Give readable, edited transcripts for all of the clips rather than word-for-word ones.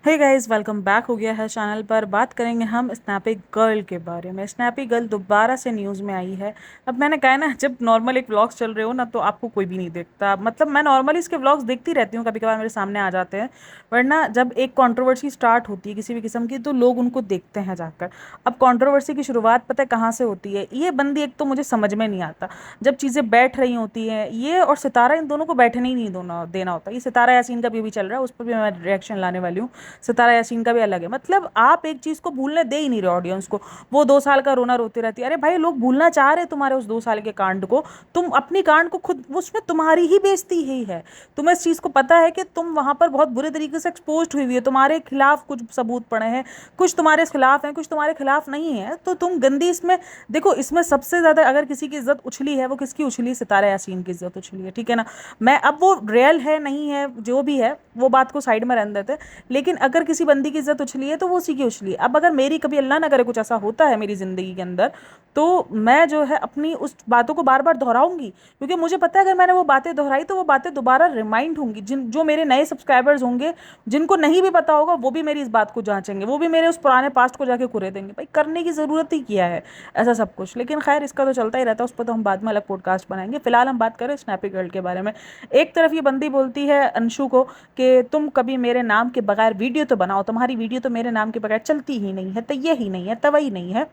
Hey guys, welcome back हो गया है चैनल पर। बात करेंगे हम स्नैपी गर्ल के बारे में। स्नैपी गर्ल दोबारा से न्यूज़ में आई है। अब मैंने कहा है ना, जब नॉर्मल एक व्लॉग्स चल रहे हो ना तो आपको कोई भी नहीं देखता। मतलब मैं नॉर्मली इसके व्लॉग्स देखती रहती हूँ, कभी कभार मेरे सामने आ जाते हैं। वरना जब एक कंट्रोवर्सी स्टार्ट होती है किसी भी किस्म की तो लोग उनको देखते हैं जाकर। अब कंट्रोवर्सी की शुरुआत पता है कहाँ से होती है? ये बंदी एक तो मुझे समझ में नहीं आता। जब चीज़ें बैठ रही होती हैं, ये और सितारा, इन दोनों को बैठने ही नहीं देना होता। ये सितारा यासीन का भी चल रहा है, उस पर भी मैं रिएक्शन लाने वाली हूँ। सितारा यासीन का भी अलग है। मतलब आप एक चीज को भूलने दे ही नहीं रहे ऑडियंस को। वो 2 साल का रोना रोती रहती है। अरे भाई, लोग भूलना चाह रहे तुम्हारे उस 2 साल के कांड को। तुम अपनी कांड को खुद, उसमें तुम्हारी ही बेइज्जती ही है। तुम्हें इस चीज को पता है कि तुम वहां पर बहुत बुरे तरीके से एक्सपोज हुई हुई है, तुम्हारे खिलाफ कुछ सबूत पड़े हैं, कुछ तुम्हारे खिलाफ हैं, कुछ तुम्हारे खिलाफ नहीं है, तो तुम गंदी इसमें। देखो, इसमें सबसे ज्यादा अगर किसी की इज्जत उछली है, वो किसकी उछली? सितारा यासीन की इज्जत उछली है, ठीक है ना। मैं अब वो रियल है नहीं है जो भी है वो बात को साइड में रहने देते हैं। लेकिन अगर किसी बंदी की इज्जत उछली है तो वो उसी की उछली है। अब अगर मेरी कभी अल्लाह ना करे कुछ ऐसा होता है मेरी ज़िंदगी के अंदर, तो मैं जो है अपनी उस बातों को बार बार दोहराऊंगी, क्योंकि मुझे पता है अगर मैंने वो बातें दोहराई तो वो बातें दोबारा रिमाइंड होंगी। जिन जो मेरे नए सब्सक्राइबर्स होंगे, जिनको नहीं भी पता होगा, वो भी मेरी इस बात को जांचेंगे, वो भी मेरे उस पुराने पास्ट को जाके कुरे देंगे। भाई, करने की ज़रूरत ही क्या है ऐसा सब कुछ। लेकिन खैर, इसका तो चलता ही रहता है, उस पर तो हम बाद में अलग पॉडकास्ट बनाएंगे। फिलहाल हम बात करें स्नैपी गर्ल के बारे में। एक तरफ ये बंदी बोलती है अंशु को कि तुम कभी मेरे नाम के बगैर वीडियो तो बनाओ, तुम्हारी वीडियो तो मेरे नाम के बगैर चलती ही नहीं है, तो ये ही नहीं है, तवई नहीं है।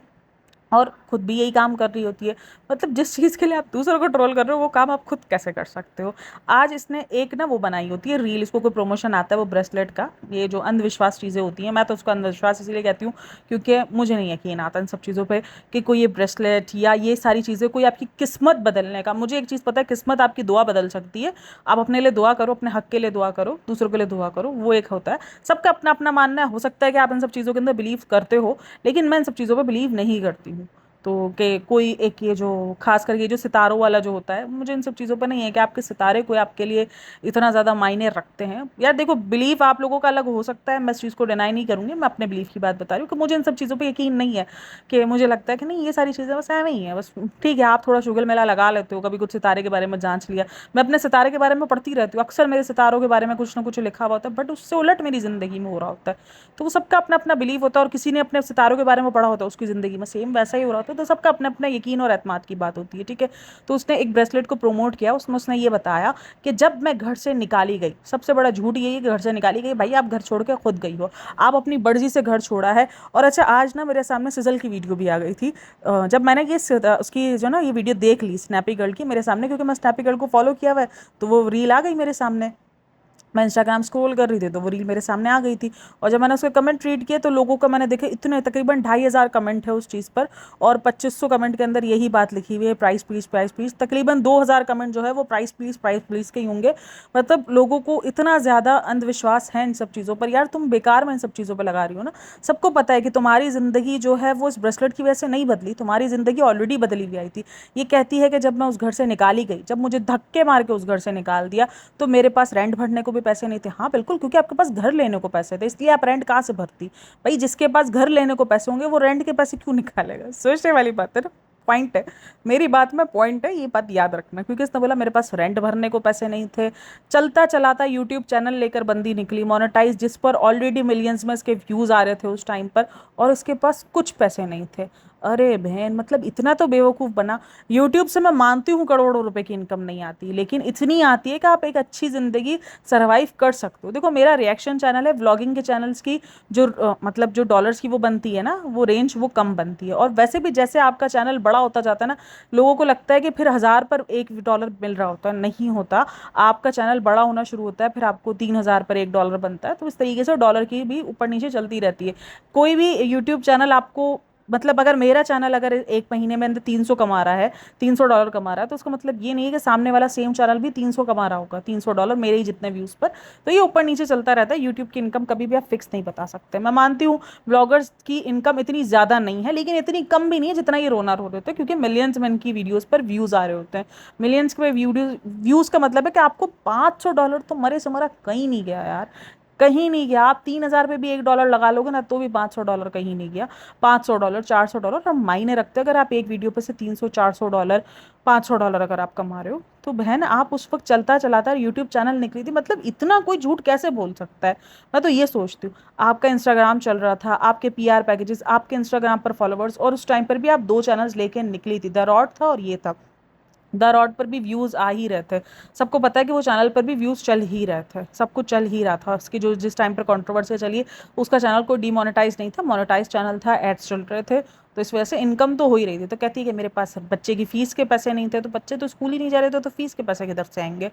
और खुद भी यही काम कर रही होती है। मतलब जिस चीज़ के लिए आप दूसरों को ट्रोल कर रहे हो, वो काम आप खुद कैसे कर सकते हो? आज इसने एक ना वो बनाई होती है रील, इसको कोई प्रमोशन आता है वो ब्रेसलेट का। ये जो अंधविश्वास चीज़ें होती हैं, मैं तो उसको अंधविश्वास इसलिए कहती हूँ क्योंकि मुझे नहीं यकीन आता इन सब चीज़ों पे कि कोई ये ब्रेसलेट या ये सारी चीज़ें कोई आपकी किस्मत बदलने का। मुझे एक चीज़ पता है, किस्मत आपकी दुआ बदल सकती है। आप अपने लिए दुआ करो, अपने हक के लिए दुआ करो, दूसरों के लिए दुआ करो, वो एक होता है। सबका अपना अपना मानना है। हो सकता है कि आप इन सब चीज़ों के अंदर बिलीव करते हो, लेकिन मैं इन सब चीज़ों पर बिलीव नहीं करती हूँ। तो कि कोई एक ये जो खास करके ये जो सितारों वाला जो होता है, मुझे इन सब चीज़ों पर नहीं है कि आपके सितारे कोई आपके लिए इतना ज़्यादा मायने रखते हैं। यार देखो, बिलीफ आप लोगों का अलग हो सकता है, मैं इस चीज़ को डिनाई नहीं करूँगी। मैं अपने बिलीफ की बात बता रही हूँ कि मुझे इन सब चीज़ों पर यकीन नहीं है। कि मुझे लगता है कि नहीं, ये सारी चीज़ें बस ऐਵੇਂ ही है, बस ठीक है। आप थोड़ा शुगल मेला लगा लेते हो, कभी कुछ सितारे के बारे में जांच लिया। मैं अपने सितारे के बारे में पढ़ती रहती हूँ, अक्सर मेरे सितारों के बारे में कुछ ना कुछ लिखा हुआ होता है, बट उससे उलट मेरी ज़िंदगी में हो रहा होता है। तो वो सबका अपना अपना बिलीव होता है, और किसी ने अपने सितारों के बारे में पढ़ा होता है, उसकी ज़िंदगी में सेम वैसा ही हो रहा होता है। तो सबका अपना अपना यकीन और एतमाद की बात होती है, ठीक है। तो उसने एक ब्रेसलेट को प्रमोट किया, उसमें उसने ये बताया कि जब मैं घर से निकाली गई, सबसे बड़ा झूठ यही है कि घर से निकाली गई। भाई, आप घर छोड़ के खुद गई हो, आप अपनी मर्जी से घर छोड़ा है। और अच्छा, आज ना मेरे सामने सिजल की वीडियो भी आ गई थी। जब मैंने ये उसकी जो ना ये वीडियो देख ली स्नैपी गर्ल की मेरे सामने, क्योंकि मैं स्नैपी गर्ल को फॉलो किया हुआ है, तो वो रील आ गई मेरे सामने। मैं इंस्टाग्राम स्क्रॉल कर रही थी तो वो रील मेरे सामने आ गई थी। और जब मैंने उसके कमेंट रीड किए तो लोगों का मैंने देखे इतने, तकरीबन 2,500 कमेंट है उस चीज़ पर। और 2500 कमेंट के अंदर यही बात लिखी हुई है, प्राइस प्लीज़ प्राइस प्लीज़। तकरीबन 2,000 कमेंट जो है वो प्राइस प्लीज़ के ही होंगे। मतलब लोगों को इतना ज़्यादा अंधविश्वास है इन सब चीज़ों पर। यार, तुम बेकार में इन सब चीज़ों पर लगा रही हो ना। सबको पता है कि तुम्हारी ज़िंदगी जो है वो इस ब्रेसलेट की वजह से नहीं बदली, तुम्हारी ज़िंदगी ऑलरेडी बदली हुई आई थी। ये कहती है कि जब मैं उस घर से निकाली गई, जब मुझे धक्के मार के उस घर से निकाल दिया, तो मेरे पास रेंट भरने को भी पैसे नहीं थे। हाँ बिल्कुल, क्योंकि आपके पास घर लेने को पैसे थे, इसलिए आप रेंट कहाँ से भरती? भाई, जिसके पास घर लेने को पैसे होंगे वो रेंट के पैसे क्यों निकालेगा? सोचने वाली बात है ना। पॉइंट है, मेरी बात में पॉइंट है, ये बात याद रखना। क्योंकि इसने बोला मेरे पास रेंट भरने को पैसे नहीं थे। चलता चलाता यूट्यूब चैनल लेकर बंदी निकली, मोनेटाइज, जिस पर ऑलरेडी मिलियंस में इसके व्यूज आ रहे थे उस टाइम पर, और इसके पास कुछ पैसे नहीं थे। अरे बहन, मतलब इतना तो बेवकूफ़ बना। यूट्यूब से मैं मानती हूँ करोड़ों रुपए की इनकम नहीं आती, लेकिन इतनी आती है कि आप एक अच्छी ज़िंदगी सर्वाइव कर सकते हो। देखो, मेरा रिएक्शन चैनल है, व्लॉगिंग के चैनल्स की जो मतलब जो डॉलर्स की वो बनती है ना, वो रेंज वो कम बनती है। और वैसे भी जैसे आपका चैनल बड़ा होता जाता है ना, लोगों को लगता है कि फिर 1,000 पर $1 मिल रहा होता है, नहीं होता। आपका चैनल बड़ा होना शुरू होता है, फिर आपको 3,000 पर $1 बनता है। तो इस तरीके से डॉलर की भी ऊपर नीचे चलती रहती है। कोई भी यूट्यूब चैनल आपको, मतलब अगर मेरा चैनल अगर एक महीने में अंदर 300 कमा रहा है, $300 कमा रहा है, तो उसका मतलब ये नहीं है कि सामने वाला सेम चैनल भी 300 कमा रहा होगा, $300 मेरे ही जितने व्यूज़ पर। तो ये ऊपर नीचे चलता रहता है। यूट्यूब की इनकम कभी भी आप फिक्स नहीं बता सकते। मैं मानती हूँ ब्लॉगर्स की इनकम इतनी ज़्यादा नहीं है, लेकिन इतनी कम भी नहीं है जितना ये रोना रो रहे होते हैं, क्योंकि मिलियंस में इनकी वीडियोज़ पर व्यूज़ आ रहे होते हैं। मिलियंस के व्यूज़ का मतलब है कि आपको $500 तो मरे से मरा कहीं नहीं गया यार। कहीं नहीं गया। आप 3,000 पे भी $1 लगा लोगे ना तो भी $500 कहीं नहीं गया। $500, $400, हम मायने रखते हैं अगर आप एक वीडियो पे से $300, $400, $500 अगर आप कमा रहे हो तो बहन आप उस वक्त चलता चलाता यूट्यूब चैनल निकली थी, मतलब इतना कोई झूठ कैसे बोल सकता है। मैं तो ये सोचती हूँ, आपका इंस्टाग्राम चल रहा था, आपके पीआर पैकेजेस, आपके इंस्टाग्राम पर फॉलोवर्स, और उस टाइम पर भी आप 2 चैनल्स लेके निकली थी, द रॉड था और ये था। द रॉड पर भी व्यूज आ ही रहे थे। सबको पता है कि वो चैनल पर भी व्यूज चल ही रहे थे, सब कुछ चल ही रहा था उसकी, जो जिस टाइम पर कंट्रोवर्सी चली उसका चैनल को डीमोनेटाइज नहीं था, मोनेटाइज चैनल था, एड्स चल रहे थे, तो इस वजह से इनकम तो हो ही रही थी। तो कहती है कि मेरे पास बच्चे की फीस के पैसे नहीं थे, तो बच्चे तो स्कूल ही नहीं जा रहे थे तो फीस के पैसे किधर से आएंगे।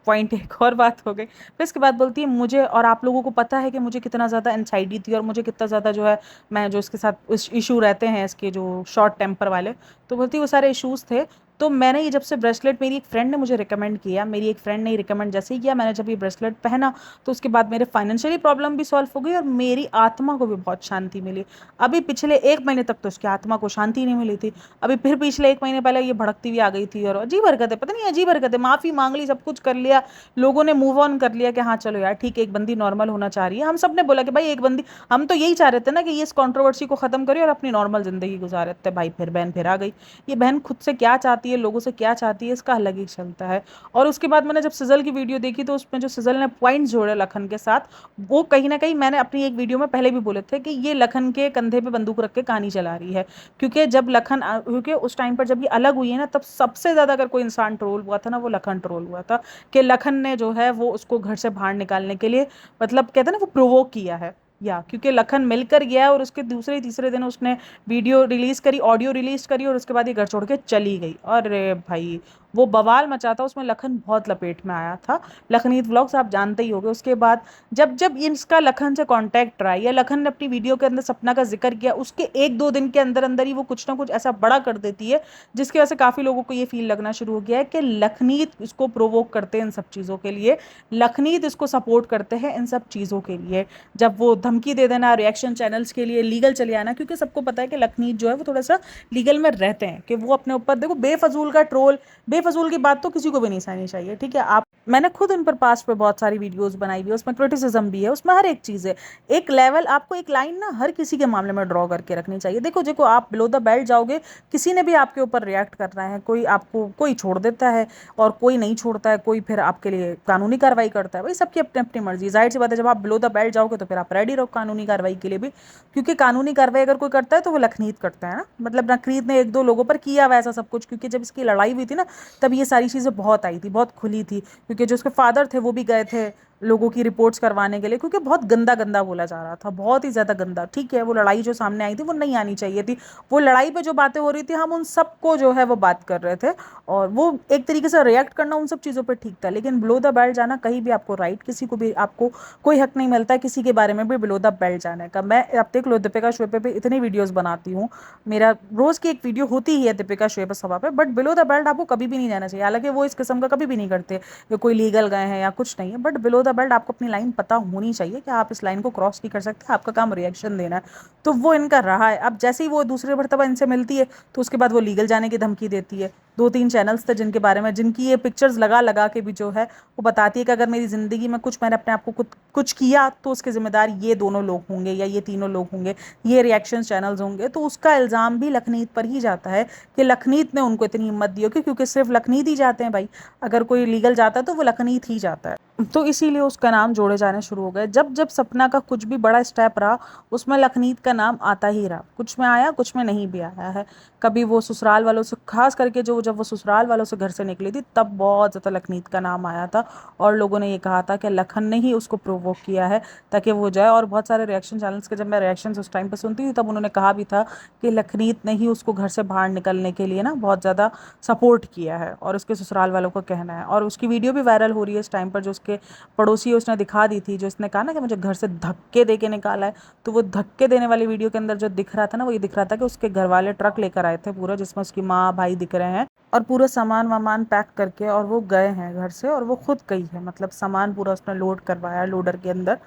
पॉइंट एक और बात हो गई। फिर इसके बाद बोलती है मुझे और आप लोगों को पता है कि मुझे कितना ज़्यादा एनसाइटी थी और मुझे कितना ज़्यादा जो है, मैं जो इसके साथ इशू रहते हैं इसके जो शॉर्ट टेम्पर वाले, तो बोलती है वो सारे इशूज़ थे। तो मैंने ये जब से ब्रेसलेट, मेरी एक फ्रेंड ने मुझे रिकमेंड किया, मेरी एक फ्रेंड ने रिकमेंड जैसे ही किया, मैंने जब ये ब्रेसलेट पहना तो उसके बाद मेरे फाइनेंशियली प्रॉब्लम भी सॉल्व हो गई और मेरी आत्मा को भी बहुत शांति मिली। अभी पिछले 1 महीने तक तो उसकी आत्मा को शांति नहीं मिली थी, अभी फिर पिछले 1 महीने पहले ये भड़कती हुई आ गई थी और अजीब हरकत है, पता नहीं अजीब हरकत है, माफ़ी मांग ली, सब कुछ कर लिया, लोगों ने मूव ऑन कर लिया कि हाँ चलो यार ठीक है, एक बंदी नॉर्मल होना चाह रही है। हम सब ने बोला कि भाई एक बंदी, हम तो यही चाह रहे थे ना कि ये इस कंट्रोवर्सी को खत्म करे और अपनी नॉर्मल जिंदगी गुजारे थे। भाई फिर बहन फिर आ गई। ये बहन खुद से क्या चाहती है, लोगों से क्या चाहती है, इसका अलग ही चलता है। और उसके बाद मैंने जब सिजल की वीडियो देखी तो उसमें जो सिजल ने पॉइंट जोड़े लखन के साथ, वो कहीं ना कहीं मैंने अपनी एक वीडियो में पहले भी बोले थे कि ये लखन के कंधे पे बंदूक रख के कहानी चला रही है। क्योंकि जब लखन, क्योंकि उस टाइम पर जब ये अलग हुई है ना, तब सबसे ज्यादा अगर कोई इंसान ट्रोल हुआ था ना, वो लखन ट्रोल हुआ था कि लखन ने जो है वो उसको घर से बाहर निकालने के लिए, मतलब कहते हैं ना वो प्रोवोक किया है। या क्योंकि लखन मिलकर गया और उसके दूसरे तीसरे दिन उसने वीडियो रिलीज करी, ऑडियो रिलीज करी और उसके बाद ये घर छोड़ के चली गई। अरे भाई वो बवाल मचा था, उसमें लखन बहुत लपेट में आया था। लखनीत व्लॉग्स आप जानते ही होंगे। उसके बाद जब जब इसका लखन से कांटेक्ट रहा या लखन ने अपनी वीडियो के अंदर सपना का जिक्र किया, उसके 1-2 दिन के अंदर अंदर ही वो कुछ ना कुछ ऐसा बड़ा कर देती है जिसकी वजह से काफ़ी लोगों को ये फील लगना शुरू हो गया है कि लखनीत इसको प्रोवोक करते हैं इन सब चीज़ों के लिए, लखनीत इसको सपोर्ट करते हैं इन सब चीज़ों के लिए। जब वो धमकी दे देना रिएक्शन चैनल्स के लिए, लीगल चले आना, क्योंकि सबको पता है कि लखनीत जो है वो थोड़ा सा लीगल में रहते हैं कि वो अपने ऊपर, देखो बेफजूल का ट्रोल, बेफजूल की बात तो किसी को भी नहीं सहनी चाहिए, ठीक है। आप, मैंने खुद इन पर पास्ट पे बहुत सारी वीडियोस बनाई हुई है, उसमें क्रिटिसिज्म भी है, उसमें हर एक चीज़ है। एक लेवल आपको, एक लाइन ना हर किसी के मामले में ड्रॉ करके रखनी चाहिए। देखो देखो आप बिलो द बेल्ट जाओगे, किसी ने भी आपके ऊपर रिएक्ट करना है, कोई आपको कोई छोड़ देता है और कोई नहीं छोड़ता है, कोई फिर आपके लिए कानूनी कार्रवाई करता है, भाई सबकी अपनी अपनी मर्जी। जाहिर सी बात है जब आप बिलो द बेल्ट जाओगे तो फिर आप रेडी रहो कानूनी कार्रवाई के लिए भी, क्योंकि कानूनी कार्रवाई अगर कोई करता है तो वो लखनीत करता है ना। मतलब लखनीत ने 1-2 लोगों पर किया वैसा सब कुछ, क्योंकि जब इसकी लड़ाई हुई थी ना तब ये सारी चीज़ें बहुत आई थी, बहुत खुली थी, क्योंकि जो उसके फादर थे वो भी गए थे लोगों की रिपोर्ट्स करवाने के लिए, क्योंकि बहुत गंदा गंदा बोला जा रहा था, बहुत ही ज़्यादा गंदा। ठीक है वो लड़ाई जो सामने आई थी वो नहीं आनी चाहिए थी, वो लड़ाई पे जो बातें हो रही थी हम उन सबको जो है वो बात कर रहे थे, और वो एक तरीके से रिएक्ट करना उन सब चीज़ों पर ठीक था। लेकिन बिलो द बेल्ट जाना कहीं भी आपको राइट, किसी को भी आपको कोई हक नहीं मिलता है किसी के बारे में भी बिलो द बेल्ट जाने का। मैं अब देख लो दीपिका शोएब पे इतनी वीडियोस बनाती हूँ, मेरा रोज़ की एक वीडियो होती ही है दीपिका शोएब सभा पे, बट बिलो द बेल्ट आपको कभी भी नहीं जाना चाहिए। हालांकि वो इस किस्म का कभी भी नहीं करते कि कोई लीगल गए हैं या कुछ नहीं है, बट बिलो द बेल्ट आपको अपनी लाइन पता होनी चाहिए कि आप इस लाइन को क्रॉस नहीं कर सकते, आपका काम रिएक्शन देना है। तो वो इनका रहा है। अब जैसे ही वो दूसरे मरतबा इनसे मिलती है तो उसके बाद वो लीगल जाने की धमकी देती है। 2-3 चैनल्स थे जिनके बारे में, जिनकी ये पिक्चर्स लगा लगा के भी जो है वो बताती है कि अगर मेरी ज़िंदगी में कुछ, मैंने अपने आप को कुछ किया तो उसके जिम्मेदार ये दोनों लोग होंगे या ये तीनों लोग होंगे, ये रिएक्शन चैनल्स होंगे। तो उसका इल्ज़ाम भी लखनीत पर ही जाता है कि लखनीत ने उनको इतनी हिम्मत दी होगी, क्योंकि सिर्फ लखनीत ही जाते हैं भाई, अगर कोई लीगल जाता है तो वो लखनीत ही जाता है। तो इसीलिए उसका नाम जोड़े जाने शुरू हो गए। जब जब सपना का कुछ भी बड़ा स्टेप रहा उसमें लखनीत का नाम आता ही रहा, कुछ में आया कुछ में नहीं भी आया है। कभी वो ससुराल वालों से, खास करके जो जब वो ससुराल वालों से घर से निकली थी तब बहुत ज़्यादा लखनीत का नाम आया था, और लोगों ने ये कहा था कि लखन ने ही उसको प्रोवोक किया है ताकि वो जाए। और बहुत सारे रिएक्शन चैनल्स के जब मैं रिएक्शन उस टाइम पर सुनती थी तब उन्होंने कहा भी था कि लखनीत ने ही उसको घर से बाहर निकलने के लिए ना बहुत ज़्यादा सपोर्ट किया है, और उसके ससुराल वालों का कहना है। और उसकी वीडियो भी वायरल हो रही है इस टाइम पर, जो उसके पड़ोसी है उसने दिखा दी थी, जो इसने कहा ना कि मुझे घर से धक्के दे के निकाला है, तो वो धक्के देने वाली वीडियो के अंदर जो दिख रहा था ना वो ये दिख रहा था कि उसके घर वाले ट्रक लेकर आए थे पूरा, जिसमें उसकी माँ भाई दिख रहे हैं, और पूरा सामान वामान पैक करके और वो गए हैं घर से, और वो खुद गई है, मतलब सामान पूरा उसने लोड करवाया लोडर के अंदर।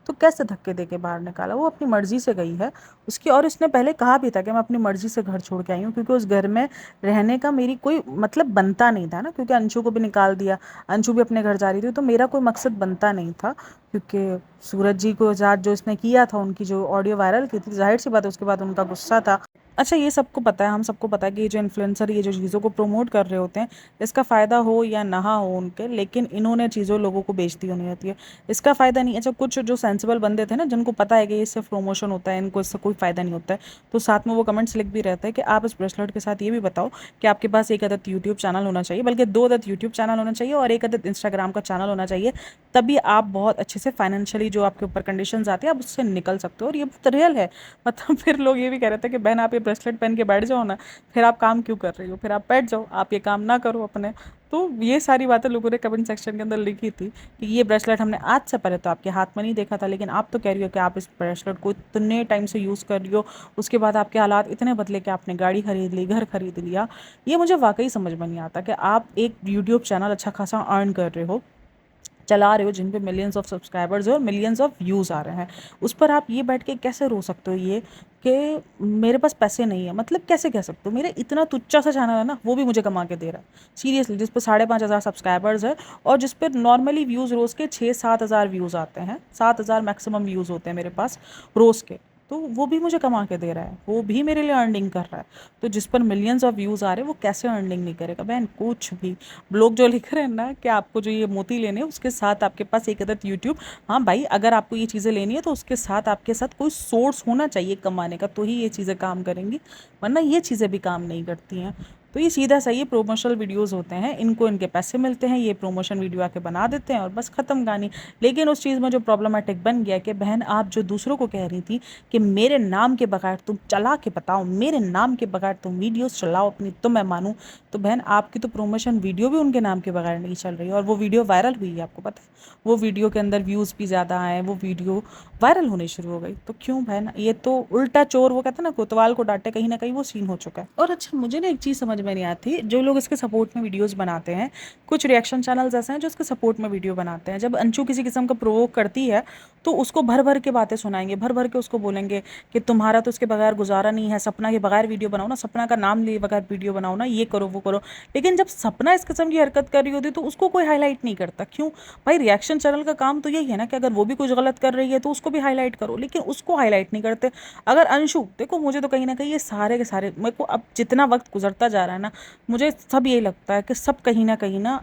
तो कैसे धक्के दे के बाहर निकाला? वो अपनी मर्ज़ी से गई है उसकी, और उसने पहले कहा भी था कि मैं अपनी मर्ज़ी से घर छोड़ के आई हूँ, क्योंकि उस घर में रहने का मेरी कोई मतलब बनता नहीं था ना, क्योंकि अंशु को भी निकाल दिया, अंशु भी अपने घर जा रही थी, तो मेरा कोई मकसद बनता नहीं था। क्योंकि सूरज जी को साथ जो इसने किया था, उनकी जो ऑडियो वायरल की थी, ज़ाहिर सी बात है उसके बाद उनका गुस्सा था। अच्छा, ये सबको पता है, हम सबको पता है कि ये जो इन्फ्लुएंसर ये जो चीज़ों को प्रमोट कर रहे होते हैं, इसका फ़ायदा हो या ना हो उनके, लेकिन इन्होंने चीज़ों लोगों को बेच दी होनी होती है। इसका फ़ायदा नहीं। अच्छा, कुछ जो सेंसिबल बंदे थे ना, जिनको पता है कि ये सिर्फ प्रमोशन होता है, इनको इससे कोई फ़ायदा नहीं होता है, तो साथ में वो कमेंट्स लिख भी रहता है कि आप इस ब्रेसलेट के साथ ये भी बताओ कि आपके पास एक अदद यूट्यूब चैनल होना चाहिए, बल्कि 2 अदद यूट्यूब चैनल होना चाहिए और 1 अदद इंस्टाग्राम का चैनल होना चाहिए, तभी आप बहुत अच्छे से फाइनेंशियली जो आपके ऊपर कंडीशंस आती है, आप उससे निकल सकते हो। और ये बहुत रियल है। मतलब फिर लोग ये भी कह रहे थे कि बहन आप ये ब्रेसलेट पहन के बैठ जाओ ना, फिर आप काम क्यों कर रही हो, फिर आप बैठ जाओ, आप ये काम ना करो अपने। तो ये सारी बातें लोगों ने कमेंट सेक्शन के अंदर लिखी थी कि ये ब्रेसलेट हमने आज से पहले तो आपके हाथ में नहीं देखा था, लेकिन आप तो कह रही हो कि आप इस ब्रेसलेट को इतने टाइम से यूज़ कर रही हो, उसके बाद आपके हालात इतने बदले कि आपने गाड़ी खरीद ली, घर खरीद लिया। ये मुझे वाकई समझ में नहीं आता कि आप एक यूट्यूब चैनल अच्छा खासा अर्न कर रहे हो, चला रहे हो, जिन पे मिलियंस ऑफ सब्सक्राइबर्स है और मिलियंस ऑफ व्यूज़ आ रहे हैं, उस पर आप ये बैठ के कैसे रो सकते हो ये कि मेरे पास पैसे नहीं है? मतलब कैसे कह सकते हो? मेरा इतना तुच्चा सा चैनल है ना, वो भी मुझे कमा के दे रहा है सीरियसली, जिस पर 5,500 सब्सक्राइबर्स है और जिस पर नॉर्मली व्यूज़ रोज़ के 6-7 हज़ार व्यूज़ आते हैं, 7 हज़ार मैक्सिमम व्यूज़ होते हैं मेरे पास रोज़ के। तो वो भी मुझे कमा के दे रहा है, वो भी मेरे लिए अर्निंग कर रहा है। तो जिस पर मिलियंस ऑफ व्यूज़ आ रहे हैं, वो कैसे अर्निंग नहीं करेगा बहन? कुछ भी। लोग जो लिख रहे हैं ना कि आपको जो ये मोती लेने हैं, उसके साथ आपके पास एक अदद यूट्यूब, हाँ भाई, अगर आपको ये चीज़ें लेनी है तो उसके साथ आपके साथ कोई सोर्स होना चाहिए कमाने का, तो ही ये चीज़ें काम करेंगी, वरना ये चीज़ें भी काम नहीं करती हैं। तो ये सीधा सा ये प्रोमोशनल वीडियोस होते हैं, इनको इनके पैसे मिलते हैं, ये प्रमोशन वीडियो आके बना देते हैं और बस ख़त्म कहानी। लेकिन उस चीज़ में जो प्रॉब्लमेटिक बन गया कि बहन आप जो दूसरों को कह रही थी कि मेरे नाम के बगैर तुम चला के बताओ, मेरे नाम के बगैर तुम वीडियोस चलाओ अपनी, तो मैं मानूँ। तो बहन आपकी तो प्रमोशन वीडियो भी उनके नाम के बगैर नहीं चल रही है, और वो वीडियो वायरल हुई है, आपको पता है? वो वीडियो के अंदर व्यूज़ भी ज़्यादा आए, वो वीडियो वायरल होनी शुरू हो गई। तो क्यों बहन, ये तो उल्टा चोर, वो कहते हैं ना कोतवाल को डांटे, कहीं ना कहीं वो सीन हो चुका है। और अच्छा, मुझे ना एक चीज़ समझ में नहीं आती, जो लोग इसके सपोर्ट में वीडियोस बनाते हैं, कुछ रिएक्शन चैनल्स ऐसे हैं जो इसके सपोर्ट में वीडियो बनाते हैं, जब अंशु किसी किस्म का प्रोवोक करती है तो उसको भर भर के बातें सुनाएंगे, भर भर के उसको बोलेंगे कि तुम्हारा तो उसके बगैर गुजारा नहीं है, सपना के बगैर वीडियो बनाओ ना, सपना का नाम लिए बगैर वीडियो बनाओ ना, ये करो वो करो। लेकिन जब सपना इस किस्म की हरकत कर रही होती तो उसको कोई हाईलाइट नहीं करता, क्यों? भाई रिएक्शन चैनल का काम तो यही है ना कि अगर वो भी कुछ गलत कर रही है तो उसको भी हाईलाइट करो, लेकिन उसको हाईलाइट नहीं करते। अगर अंशु देखो, मुझे तो कहीं ना कहीं ये सारे के सारे, मेरे को अब जितना वक्त गुजरता जा रहा है ना, मुझे सब यही लगता है कि सब कहीं ना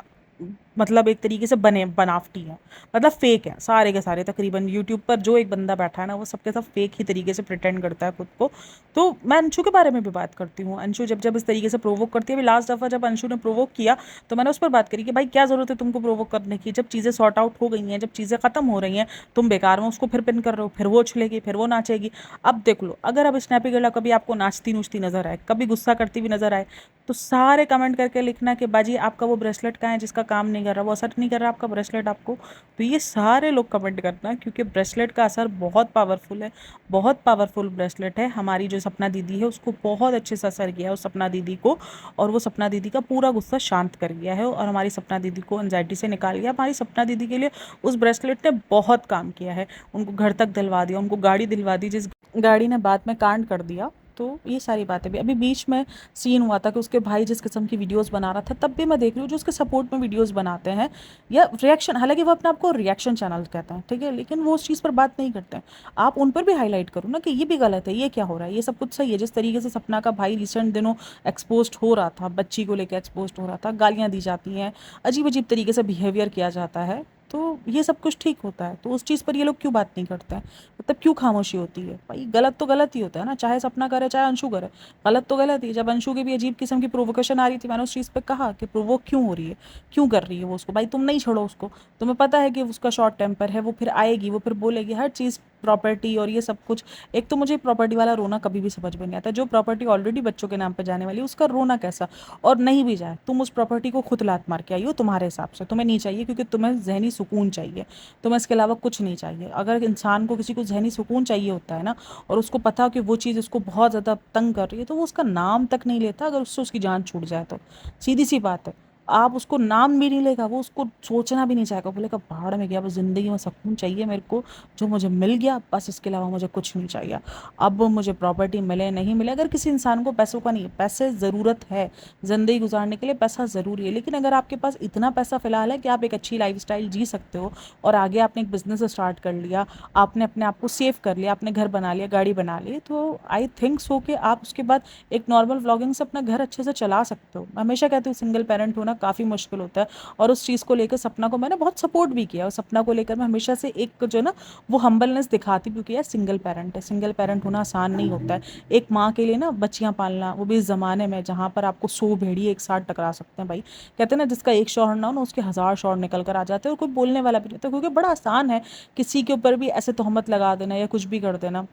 मतलब एक तरीके से बने बनावटी हैं, मतलब फेक है सारे के सारे। तकरीबन यूट्यूब पर जो एक बंदा बैठा है ना, वो सबके सब फेक ही तरीके से प्रिटेंड करता है खुद को। तो मैं अंशु के बारे में भी बात करती हूँ, अंशु जब जब इस तरीके से प्रोवोक करती है, अभी लास्ट दफ़ा जब अंशु ने प्रोवोक किया तो मैंने उस पर बात करी कि भाई क्या ज़रूरत है तुमको प्रोवोक करने की, जब चीज़ें सॉर्ट आउट हो गई हैं, जब चीज़ें ख़त्म हो रही हैं, तुम बेकार में उसको फिर पिन कर रहे हो, फिर वो उछलेगी, फिर वो नाचेगी। अब देख लो, अगर अब स्नैपी गर्ल कभी आपको नाचती नूचती नजर आए, कभी गुस्सा करती हुई नजर आए, तो सारे कमेंट करके लिखना कि बाजी आपका वो ब्रेसलेट कहाँ है जिसका काम नहीं कर रहा, वो असर नहीं कर रहा आपका ब्रेसलेट आपको। तो ये सारे लोग कमेंट करना, क्योंकि ब्रेसलेट का असर बहुत पावरफुल है, बहुत पावरफुल ब्रेसलेट है। हमारी जो सपना दीदी है उसको बहुत अच्छे से असर किया है उस सपना दीदी को, और वो सपना दीदी का पूरा गुस्सा शांत कर गया है और हमारी सपना दीदी को एंजाइटी से निकाल गया। हमारी सपना दीदी के लिए उस ब्रेसलेट ने बहुत काम किया है, उनको घर तक दिलवा दिया, उनको गाड़ी दिलवा दी, जिस गाड़ी ने बाद में कांड कर दिया। तो ये सारी बातें भी, अभी बीच में सीन हुआ था कि उसके भाई जिस किस्म की वीडियोस बना रहा था, तब भी मैं देख रही हूँ जो उसके सपोर्ट में वीडियोस बनाते हैं या रिएक्शन, हालांकि वो अपने आप को रिएक्शन चैनल कहते हैं, ठीक है, लेकिन वो उस चीज़ पर बात नहीं करते हैं। आप उन पर भी हाईलाइट करो ना कि ये भी गलत है, ये क्या हो रहा है, ये सब कुछ सही है। जिस तरीके से सपना का भाई रिसेंट दिनों एक्सपोज हो रहा था, बच्ची को लेकर एक्सपोज हो रहा था, गालियाँ दी जाती हैं, अजीब अजीब तरीके से बिहेवियर किया जाता है, तो ये सब कुछ ठीक होता है, तो उस चीज़ पर ये लोग क्यों बात नहीं करते हैं? मतलब क्यों खामोशी होती है? भाई गलत तो गलत ही होता है ना, चाहे सपना करे चाहे अंशु करे, गलत तो गलत ही। जब अंशु की भी अजीब किस्म की प्रोवोकेशन आ रही थी, मैंने उस चीज़ पे कहा कि प्रोवोक क्यों हो रही है, क्यों कर रही है वो उसको, भाई तुम नहीं छोड़ो उसको, तुम्हें पता है कि उसका शॉर्ट टेम्पर है, वो फिर आएगी, वो फिर बोलेगी हर चीज़, प्रॉपर्टी और ये सब कुछ। एक तो मुझे प्रॉपर्टी वाला रोना कभी भी समझ में नहीं आता, जो प्रॉपर्टी ऑलरेडी बच्चों के नाम पे जाने वाली है उसका रोना कैसा? और नहीं भी जाए, तुम उस प्रॉपर्टी को खुद लात मार के आई हो, तुम्हारे हिसाब से तुम्हें नहीं चाहिए, क्योंकि तुम्हें जहनी सुकून चाहिए, तुम्हें इसके अलावा कुछ नहीं चाहिए। अगर इंसान को किसी को जहनी सुकून चाहिए होता है ना, और उसको पता हो कि वो चीज़ उसको बहुत ज़्यादा तंग कर रही है, तो वो उसका नाम तक नहीं लेता अगर उससे उसकी जान छूट जाए तो, सीधी सी बात है। आप उसको नाम भी नहीं लेगा, वो उसको सोचना भी नहीं चाहेगा, बोलेगा भाड़ में गया, बस ज़िंदगी में सुकून चाहिए मेरे को, जो मुझे मिल गया बस, इसके अलावा मुझे कुछ नहीं चाहिए। अब मुझे प्रॉपर्टी मिले नहीं मिले, अगर किसी इंसान को पैसों का नहीं है, पैसे ज़रूरत है, ज़िंदगी गुजारने के लिए पैसा ज़रूरी है, लेकिन अगर आपके पास इतना पैसा फ़िलहाल है कि आप एक अच्छी लाइफस्टाइल जी सकते हो, और आगे आपने एक बिज़नेस स्टार्ट कर लिया, आपने अपने आप को सेव कर लिया, आपने घर बना लिया, गाड़ी बना ली, तो आई थिंक सो कि आप उसके बाद एक नॉर्मल व्लॉगिंग से अपना घर अच्छे से चला सकते हो। मैं हमेशा कहती हूँ सिंगल पेरेंट होना काफ़ी मुश्किल होता है, और उस चीज़ को लेकर सपना को मैंने बहुत सपोर्ट भी किया, और सपना को लेकर मैं हमेशा से एक जो ना वो हम्बलनेस दिखाती भी कि यार सिंगल पेरेंट है, सिंगल पेरेंट होना आसान नहीं होता है। एक माँ के लिए ना बच्चियाँ पालना, वो भी इस ज़माने में जहाँ पर आपको 100 भेड़िए एक साथ टकरा सकते हैं भाई, कहते हैं ना जिसका एक शौहर ना हो ना, उसके 1000 शौहर निकल कर आ जाते हैं, और कोई बोलने वाला भी नहीं होता, क्योंकि बड़ा आसान है किसी के ऊपर भी ऐसे तोहमत लगा देना या कुछ भी कर देना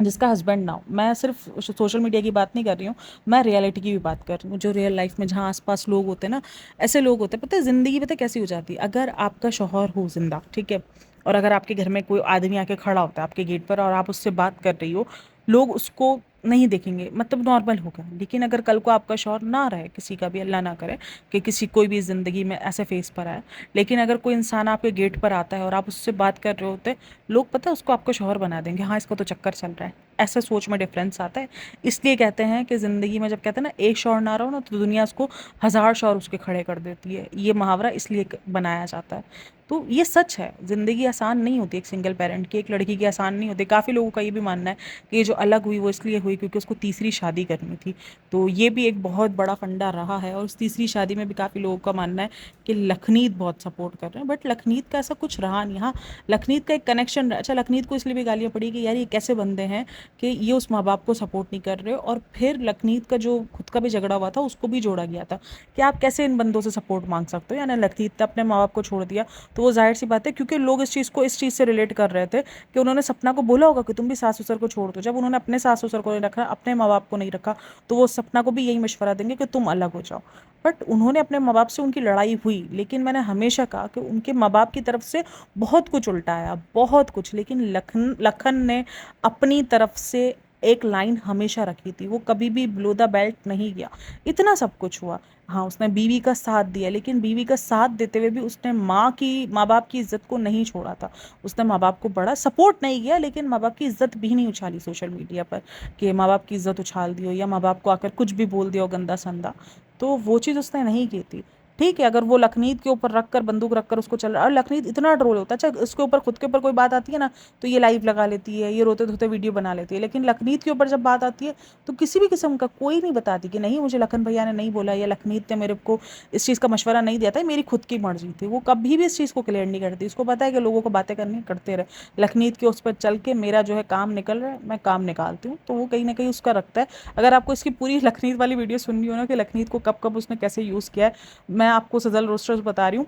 जिसका हस्बैंड ना हो। मैं सिर्फ सोशल मीडिया की बात नहीं कर रही हूँ, मैं रियलिटी की भी बात कर रही हूँ, जो रियल लाइफ में जहाँ आसपास लोग होते हैं ना, ऐसे लोग होते हैं, पता है ज़िंदगी पता है कैसी हो जाती है, अगर आपका शौहर हो जिंदा, ठीक है, और अगर आपके घर में कोई आदमी आके खड़ा होता है आपके गेट पर और आप उससे बात कर रही हो, लोग उसको नहीं देखेंगे, मतलब नॉर्मल होगा। लेकिन अगर कल को आपका शौहर ना रहे, किसी का भी अल्लाह ना करे कि किसी कोई भी ज़िंदगी में ऐसे फेस पर आए, लेकिन अगर कोई इंसान आपके गेट पर आता है और आप उससे बात कर रहे होते, लोग पता है उसको आपका शौहर बना देंगे, हाँ इसका तो चक्कर चल रहा है, ऐसा सोच में डिफरेंस आता है। इसलिए कहते हैं कि ज़िंदगी में जब कहते हैं ना एक शौहर ना रहो ना, तो दुनिया उसको 1000 शौहर उसके खड़े कर देती है, ये मुहावरा इसलिए बनाया जाता है। तो ये सच है, ज़िंदगी आसान नहीं होती एक सिंगल पेरेंट की, एक लड़की की आसान नहीं होती। काफ़ी लोगों का ये भी मानना है कि ये जो अलग हुई वो इसलिए हुई क्योंकि उसको तीसरी शादी करनी थी। तो ये भी एक बहुत बड़ा फंडा रहा है, और उस तीसरी शादी में भी काफ़ी लोगों का मानना है कि लखनीत बहुत सपोर्ट कर रहे हैं, बट लखनीत का ऐसा कुछ रहा नहीं। हाँ, लखनीत का एक कनेक्शन, अच्छा लखनीत को इसलिए भी गालियाँ पड़ी कि यार ये कैसे बंदे हैं कि ये उस माँ बाप को सपोर्ट नहीं कर रहे, और फिर लखनीत का जो खुद का भी झगड़ा हुआ था उसको भी जोड़ा गया था कि आप कैसे इन बंदों से सपोर्ट मांग सकते हो, यानी लखनीत ने अपने माँ बाप को छोड़ दिया। तो वो जाहिर सी बात है, क्योंकि लोग इस चीज़ से रिलेट कर रहे थे कि उन्होंने सपना को बोला होगा कि तुम भी सास ससुर को छोड़ दो, जब उन्होंने अपने सास ससुर को नहीं रखा, अपने माँ बाप को नहीं रखा, तो वो सपना को भी यही मशवरा देंगे कि तुम अलग हो जाओ। बट उन्होंने अपने माँ बाप से, उनकी लड़ाई हुई, लेकिन मैंने हमेशा कहा कि उनके माँ बाप की तरफ से बहुत कुछ उल्टा आया, बहुत कुछ, लेकिन लखन लखन ने अपनी तरफ से एक लाइन हमेशा रखी थी, वो कभी भी बिलो द बेल्ट नहीं गया। इतना सब कुछ हुआ, हाँ उसने बीवी का साथ दिया, लेकिन बीवी का साथ देते हुए भी उसने माँ बाप की इज्जत को नहीं छोड़ा था। उसने माँ बाप को बड़ा सपोर्ट नहीं किया, लेकिन माँ बाप की इज्जत भी नहीं उछाली सोशल मीडिया पर कि माँ बाप की इज्जत उछाल दी हो, या माँ बाप को आकर कुछ भी बोल दिया हो गंदा संदा। तो वो चीज़ उसने नहीं की थी। ठीक है, अगर वो लखनीत के ऊपर रख कर, बंदूक रख कर उसको चल रहा है, और लखनीत इतना ट्रोल होता है, अच्छा उसके ऊपर खुद के ऊपर कोई बात आती है ना, तो ये लाइव लगा लेती है, ये रोते धोते वीडियो बना लेती है, लेकिन लखनीत के ऊपर जब बात आती है तो किसी भी किस्म का कोई नहीं बताती कि नहीं मुझे लखन भैया ने नहीं बोला, या लखनीत ने मेरे को इस चीज़ का मशवरा नहीं दिया था, मेरी खुद की मर्जी थी। वो कभी भी इस चीज़ को क्लियर नहीं करती, उसको पता है कि लोगों को बातें करनी करते रहे, लखनीत के उस पर चल के मेरा जो है काम निकल रहा है, मैं काम निकालती हूँ, तो वो कहीं ना कहीं उसका रखता है। अगर आपको इसकी पूरी लखनीत वाली वीडियो सुननी हो ना कि लखनीत को कब कब उसने कैसे यूज़ किया है, मैं आपको सजल रोस्टर्स बता रही हूँ,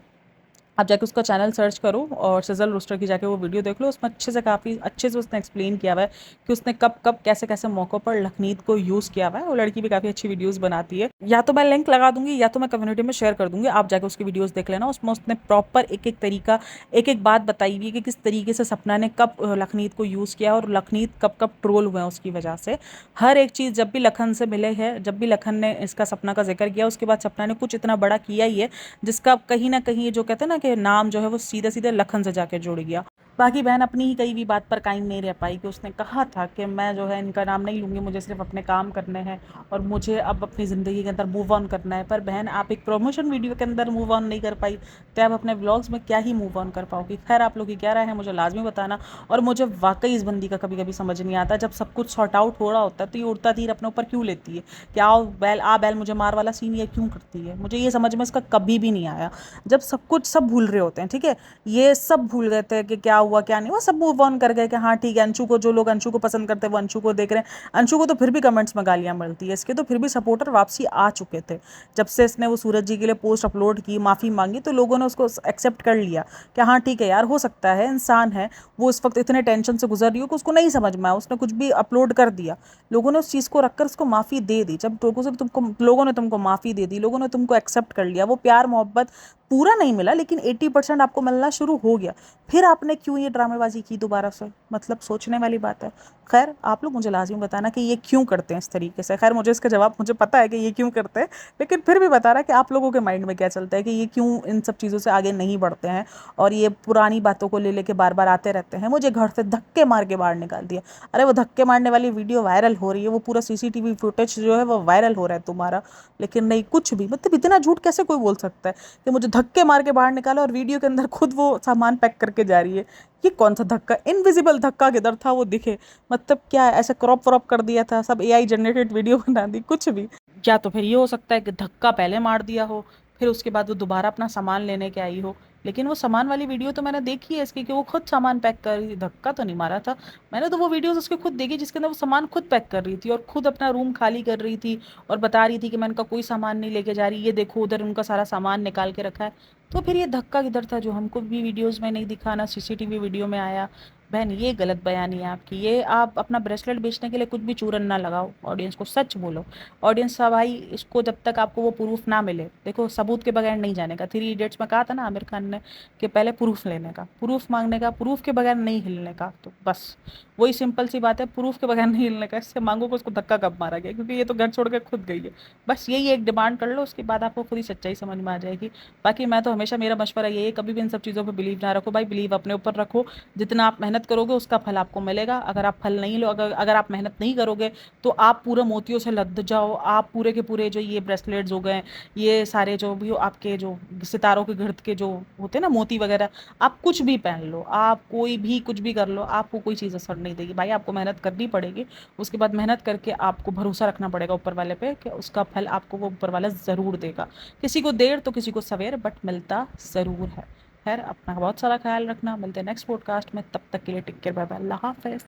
आप जाके उसका चैनल सर्च करो और सजल रोस्टर की जाके वो वीडियो देख लो, उसमें अच्छे से, काफ़ी अच्छे से उसने एक्सप्लेन किया हुआ है कि उसने कब कब कैसे कैसे मौक़ों पर लखनीत को यूज़ किया हुआ है। वो लड़की भी काफ़ी अच्छी वीडियोज़ बनाती है, या तो मैं लिंक लगा दूंगी या तो मैं कम्युनिटी में शेयर कर दूंगी, आप जाके उसकी वीडियोज़ देख लेना। उसमें उसने प्रॉपर एक एक तरीका, एक एक बात बताई हुई है कि किस तरीके से सपना ने कब लखनीत को यूज़ किया, और लखनीत कब कब ट्रोल हुए हैं उसकी वजह से। हर एक चीज़, जब भी लखन से मिले हैं, जब भी लखन ने इसका सपना का जिक्र किया, उसके बाद सपना ने कुछ इतना बड़ा किया ही है जिसका कहीं ना कहीं जो कहते हैं ना कि नाम जो है वो सीधे सीधे लखन से जाके जुड़ गया। बाकी बहन अपनी ही कई भी बात पर कायम नहीं रह पाई कि उसने कहा था कि मैं जो है इनका नाम नहीं लूँगी, मुझे सिर्फ अपने काम करने हैं और मुझे अब अपनी ज़िंदगी के अंदर मूव ऑन करना है। पर बहन आप एक प्रमोशन वीडियो के अंदर मूव ऑन नहीं कर पाई, तो आप अपने व्लॉग्स में क्या ही मूव ऑन कर पाओगी। खैर आप लोग की क्या राय है मुझे लाजमी बताना। और मुझे वाकई इस बंदी का कभी कभी समझ नहीं आता, जब सब कुछ सॉर्ट आउट हो रहा होता है तो ये उड़ता तीर अपने ऊपर क्यों लेती है, क्या आ बैल मुझे मार वाला सीन ये क्यों करती है, मुझे ये समझ में इसका कभी भी नहीं आया। जब सब कुछ सब भूल रहे होते हैं, ठीक है, ये सब भूल गए थे कि क्या हुआ क्या नहीं हुआ, सब मूव ऑन कर गए कि हाँ ठीक है, अंशु को, जो लोग अंशु को पसंद करते हैं वो अंशु को देख रहे हैं। अंशु को तो फिर भी कमेंट्स में गालियां मिलती है, इसके तो फिर भी सपोर्टर वापसी आ चुके थे। जब से इसने वो सूरज जी के लिए पोस्ट अपलोड की, माफ़ी मांगी, तो लोगों ने उसको एक्सेप्ट कर लिया कि हाँ ठीक है यार, हो सकता है इंसान है, वो इस वक्त इतने टेंशन से गुजर रही हो कि उसको नहीं समझ में आया, उसने कुछ भी अपलोड कर दिया, लोगों ने उस चीज़ को रखकर उसको माफ़ी दे दी। जब लोगों ने तुमको माफ़ी दे दी, लोगों ने तुमको एक्सेप्ट कर लिया, वो प्यार मोहब्बत पूरा नहीं मिला लेकिन 80% आपको मिलना शुरू हो गया, फिर आपने क्यों ये ड्रामेबाजी की दोबारा से? मतलब सोचने वाली बात है। खैर आप लोग मुझे लाजमी बताना कि ये क्यों करते हैं इस तरीके से। खैर मुझे इसका जवाब मुझे पता है कि ये क्यों करते हैं, लेकिन फिर भी बता रहा है कि आप लोगों के माइंड में क्या चलता है कि ये क्यों इन सब चीज़ों से आगे नहीं बढ़ते हैं और ये पुरानी बातों को ले लेके बार बार आते रहते हैं। मुझे घर से धक्के मार के बाहर निकाल दिया। अरे वो धक्के मारने वाली वीडियो वायरल हो रही है, वो पूरा सीसीटीवी फुटेज जो है वो वायरल हो रहा है तुम्हारा, लेकिन नहीं कुछ भी। मतलब इतना झूठ कैसे कोई बोल सकता है कि मुझे धक्के मार के बाहर निकाला और वीडियो के अंदर खुद वो सामान पैक करके जा रही है? ये कौन सा धक्का, इनविजिबल धक्का किधर था वो दिखे? मतलब क्या ऐसे क्रॉप व्रॉप कर दिया था, सब एआई जनरेटेड वीडियो बना दी, कुछ भी। या तो फिर ये हो सकता है कि धक्का पहले मार दिया हो, फिर उसके बाद वो दोबारा अपना सामान लेने के आई हो। लेकिन वो सामान वाली वीडियो तो मैंने देखी है इसकी, कि वो खुद सामान पैक कर रही थी, धक्का तो नहीं मारा था। मैंने तो वो वीडियोस उसके खुद देखी जिसके अंदर वो सामान खुद पैक कर रही थी और खुद अपना रूम खाली कर रही थी और बता रही थी कि मैं इनका कोई सामान नहीं लेके जा रही, ये देखो उधर उनका सारा सामान निकाल के रखा है। तो फिर ये धक्का किधर था जो हमको भी वीडियोस में नहीं दिखा, ना सीसीटीवी वीडियो में आया? बहन ये गलत बयानी है आपकी। ये आप अपना ब्रेसलेट बेचने के लिए कुछ भी चूरन ना लगाओ, ऑडियंस को सच बोलो। ऑडियंस का भाई, इसको जब तक आपको वो प्रूफ ना मिले, देखो सबूत के बगैर नहीं जाने का। 3 इडियट्स में कहा था ना आमिर खान ने कि पहले प्रूफ लेने का, प्रूफ मांगने का, प्रूफ के बगैर नहीं हिलने का। तो बस वही सिंपल सी बात है, प्रूफ के बगैर नहीं हिलने का। इससे मांगो को उसको धक्का कब मारा गया, क्योंकि ये तो घर छोड़ के खुद गई है। बस यही एक डिमांड कर लो, उसके बाद आपको खुद ही सच्चाई समझ में आ जाएगी। बाकी मैं तो हमेशा, मेरा मशवरा यही है, कभी भी इन सब चीज़ों पर बिलीव ना रखो भाई, बिलीव अपने ऊपर रखो। जितना आप मेहनत करोगे उसका फल आपको मिलेगा। अगर आप फल नहीं लो, अगर आप मेहनत नहीं करोगे तो आप पूरे मोतियों से लद जाओ, आप पूरे के पूरे जो ये ब्रेसलेट्स हो गए, ये सारे जो भी आपके जो सितारों के गिर्द के जो होते हैं ना मोती वगैरह, आप कुछ भी पहन लो, आप कोई भी कुछ भी कर लो, आपको कोई चीज़ असर नहीं देगी भाई। आपको मेहनत करनी पड़ेगी, उसके बाद मेहनत करके आपको भरोसा रखना पड़ेगा ऊपर वाले पे कि उसका फल आपको वो ऊपर वाला ज़रूर देगा। किसी को देर तो किसी को सवेर, बट मिलता ज़रूर है। खैर अपना बहुत सारा ख्याल रखना, मिलते हैं नेक्स्ट पॉडकास्ट में, तब तक के लिए टेक केयर, बाय बाय, अल्लाह हाफ़िज़।